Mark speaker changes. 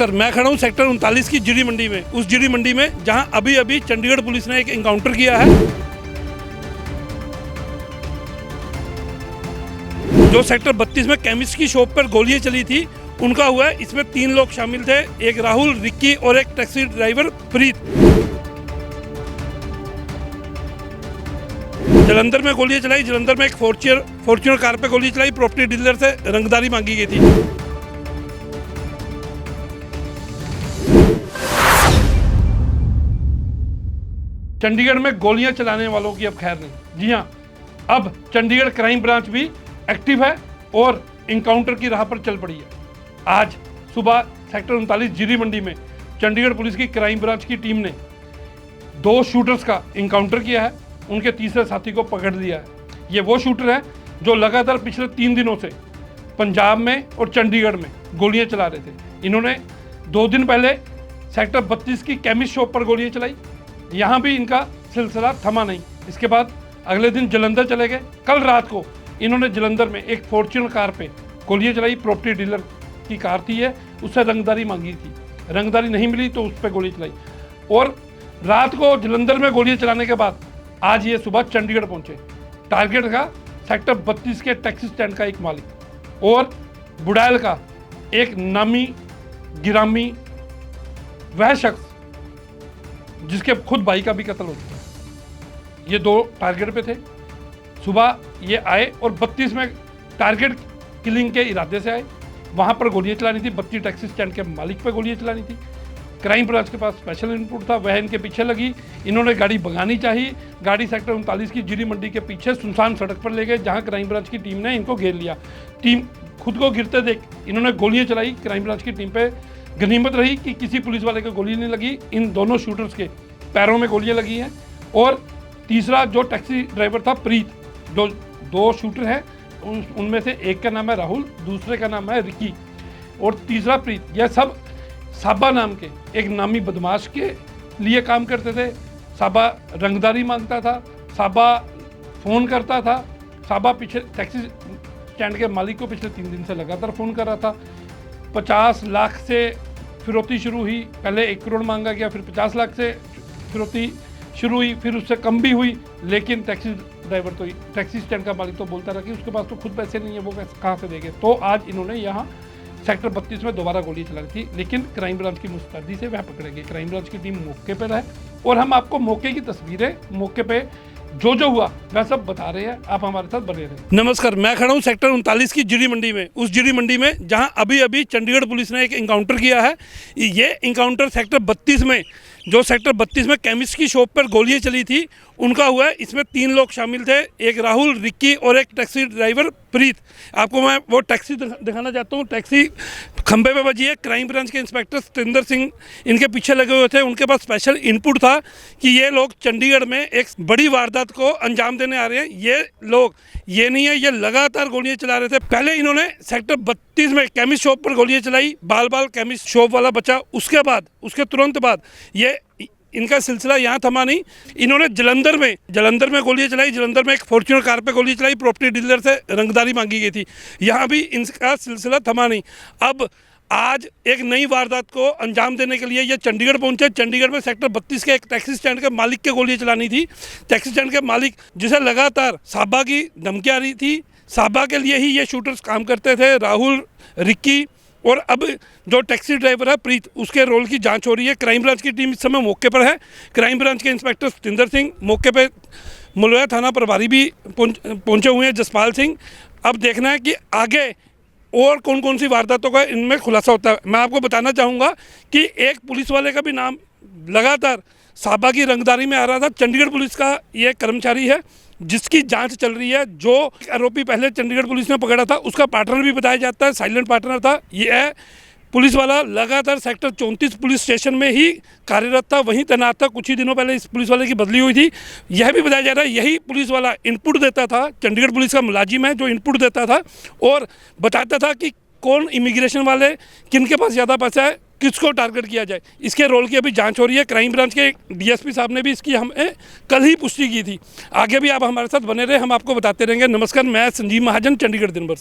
Speaker 1: नमस्कार, मैं खड़ा हूँ सेक्टर 39 की जीडी मंडी में। उस जीडी मंडी में जहाँ अभी अभी चंडीगढ़ पुलिस ने एक एनकाउंटर किया है। जो सेक्टर 32 में केमिस्ट की शॉप पर गोलियां चली थी उनका हुआ है। इसमें 3 लोग शामिल थे, एक राहुल, रिक्की और एक टैक्सी ड्राइवर प्रीत। जलंधर में गोलियां चलाई। जलंधर में एक फॉर्च्यूनर कार पे गोली चलाई। प्रॉपर्टी डीलर से रंगदारी मांगी गई थी। चंडीगढ़ में गोलियां चलाने वालों की अब खैर नहीं। जी हां, अब चंडीगढ़ क्राइम ब्रांच भी एक्टिव है और इनकाउंटर की राह पर चल पड़ी है। आज सुबह सेक्टर 39 जीडी मंडी में चंडीगढ़ पुलिस की क्राइम ब्रांच की टीम ने 2 शूटर्स का इनकाउंटर किया है। उनके तीसरे साथी को पकड़ लिया है। ये वो शूटर है जो लगातार पिछले 3 दिनों से पंजाब में और चंडीगढ़ में गोलियां चला रहे थे। इन्होंने 2 दिन पहले सेक्टर 32 की केमिस्ट शॉप पर गोलियां चलाई। यहाँ भी इनका सिलसिला थमा नहीं। इसके बाद अगले दिन जलंधर चले गए। कल रात को इन्होंने जलंधर में एक फॉर्च्यूनर कार पे गोलियां चलाई। प्रॉपर्टी डीलर की कार थी है, उससे रंगदारी मांगी थी। रंगदारी नहीं मिली तो उस पर गोली चलाई। और रात को जलंधर में गोलियां चलाने के बाद आज ये सुबह चंडीगढ़ पहुंचे। टारगेट का सेक्टर 32 के टैक्सी स्टैंड का एक मालिक और बुड़ैल का एक नामी गिरामी वह शख्स जिसके खुद भाई का भी कत्ल हो चुका है। ये 2 टारगेट पे थे। सुबह ये आए और 32 में टारगेट किलिंग के इरादे से आए। वहाँ पर गोलियां चलानी थी। 32 टैक्सी स्टैंड के मालिक पे गोलियां चलानी थी। क्राइम ब्रांच के पास स्पेशल इनपुट था, वह इनके पीछे लगी। इन्होंने गाड़ी भगानी चाहिए। गाड़ी सेक्टर 39 की जीडी मंडी के पीछे सुनसान सड़क पर ले गए, जहाँ क्राइम ब्रांच की टीम ने इनको घेर लिया। टीम खुद को गिरते देख इन्होंने गोलियां चलाई। क्राइम ब्रांच की टीम पे गनीमत रही कि किसी पुलिस वाले को गोली नहीं लगी। इन दोनों शूटर्स के पैरों में गोलियां लगी हैं। और तीसरा जो टैक्सी ड्राइवर था प्रीत, जो 2 शूटर हैं उनमें से एक का नाम है राहुल, दूसरे का नाम है रिक्की और तीसरा प्रीत। यह सब साबा नाम के एक नामी बदमाश के लिए काम करते थे। साबा रंगदारी मांगता था, साबा फ़ोन करता था। साबा पीछे टैक्सी स्टैंड के मालिक को पिछले 3 दिन से लगातार फ़ोन कर रहा था। 50 लाख से फिरौती शुरू हुई। पहले 1 करोड़ मांगा गया, फिर 50 लाख से फिरौती शुरू हुई, फिर उससे कम भी हुई। लेकिन टैक्सी ड्राइवर तो टैक्सी स्टैंड का मालिक तो बोलता रहा कि उसके पास तो खुद पैसे नहीं है, वो कहाँ से देंगे। तो आज इन्होंने यहाँ सेक्टर 32 में दोबारा गोली चलाई थी। लेकिन क्राइम ब्रांच की मुस्तैदी से वह पकड़े गए। क्राइम ब्रांच की टीम मौके पर है और हम आपको मौके की तस्वीरें, मौके पे जो हुआ वह सब बता रहे हैं। आप हमारे साथ बने रहे। नमस्कार, मैं खड़ा हूँ सेक्टर 39 की जीडी मंडी में। उस जीडी मंडी में जहाँ अभी अभी चंडीगढ़ पुलिस ने एक इनकाउंटर किया है। ये इनकाउंटर सेक्टर 32 में, जो सेक्टर 32 में केमिस्ट की शॉप पर गोलियां चली थी उनका हुआ है। इसमें 3 लोग शामिल थे, एक राहुल, रिक्की और एक टैक्सी ड्राइवर प्रीत। आपको मैं वो टैक्सी दिखाना चाहता हूँ। टैक्सी खंबे पे बजी है। क्राइम ब्रांच के इंस्पेक्टर सतिंदर सिंह इनके पीछे लगे हुए थे। उनके पास स्पेशल इनपुट था कि ये लोग चंडीगढ़ में एक बड़ी वारदात को अंजाम देने आ रहे हैं। ये लोग ये नहीं है, ये लगातार गोलियां चला रहे थे। पहले इन्होंने सेक्टर 32 में केमिस्ट शॉप पर गोलियां चलाई। बाल केमिस्ट शॉप वाला बचा। उसके तुरंत बाद ये इनका सिलसिला यहाँ थमा नहीं। इन्होंने जलंधर में गोलियां चलाई। जलंधर में एक फॉर्च्यूनर कार पे गोली चलाई। प्रॉपर्टी डीलर से रंगदारी मांगी गई थी। यहाँ भी इनका सिलसिला थमा नहीं। अब आज एक नई वारदात को अंजाम देने के लिए ये चंडीगढ़ पहुंचे। चंडीगढ़ में सेक्टर 32 के एक टैक्सी स्टैंड के मालिक के गोलियां चलानी थी। टैक्सी स्टैंड के मालिक जिसे लगातार साबा की धमकी आ रही थी। साबा के लिए ही ये शूटर्स काम करते थे, राहुल, रिक्की और अब जो टैक्सी ड्राइवर है प्रीत, उसके रोल की जांच हो रही है। क्राइम ब्रांच की टीम इस समय मौके पर है। क्राइम ब्रांच के इंस्पेक्टर सतिंदर सिंह, मौके पे मुलैया थाना प्रभारी भी पहुंचे हुए हैं, जसपाल सिंह। अब देखना है कि आगे और कौन कौन सी वारदातों का इनमें खुलासा होता है। मैं आपको बताना चाहूँगा कि एक पुलिस वाले का भी नाम लगातार साबा की रंगदारी में आ रहा था। चंडीगढ़ पुलिस का ये कर्मचारी है जिसकी जांच चल रही है। जो आरोपी पहले चंडीगढ़ पुलिस ने पकड़ा था उसका पार्टनर भी बताया जाता है, साइलेंट पार्टनर था। यह पुलिस वाला लगातार सेक्टर 34 पुलिस स्टेशन में ही कार्यरत था, वहीं तैनात था। कुछ ही दिनों पहले इस पुलिस वाले की बदली हुई थी। यह भी बताया जा रहा है यही पुलिस वाला इनपुट देता था। चंडीगढ़ पुलिस का मुलाजिम है जो इनपुट देता था और बताता था कि कौन इमिग्रेशन वाले, किन के पास ज़्यादा पैसा है, किसको टारगेट किया जाए। इसके रोल की अभी जांच हो रही है। क्राइम ब्रांच के डीएसपी साहब ने भी इसकी हमें कल ही पुष्टि की थी। आगे भी आप हमारे साथ बने रहे, हम आपको बताते रहेंगे। नमस्कार, मैं संजीव महाजन, चंडीगढ़ दिन भर से।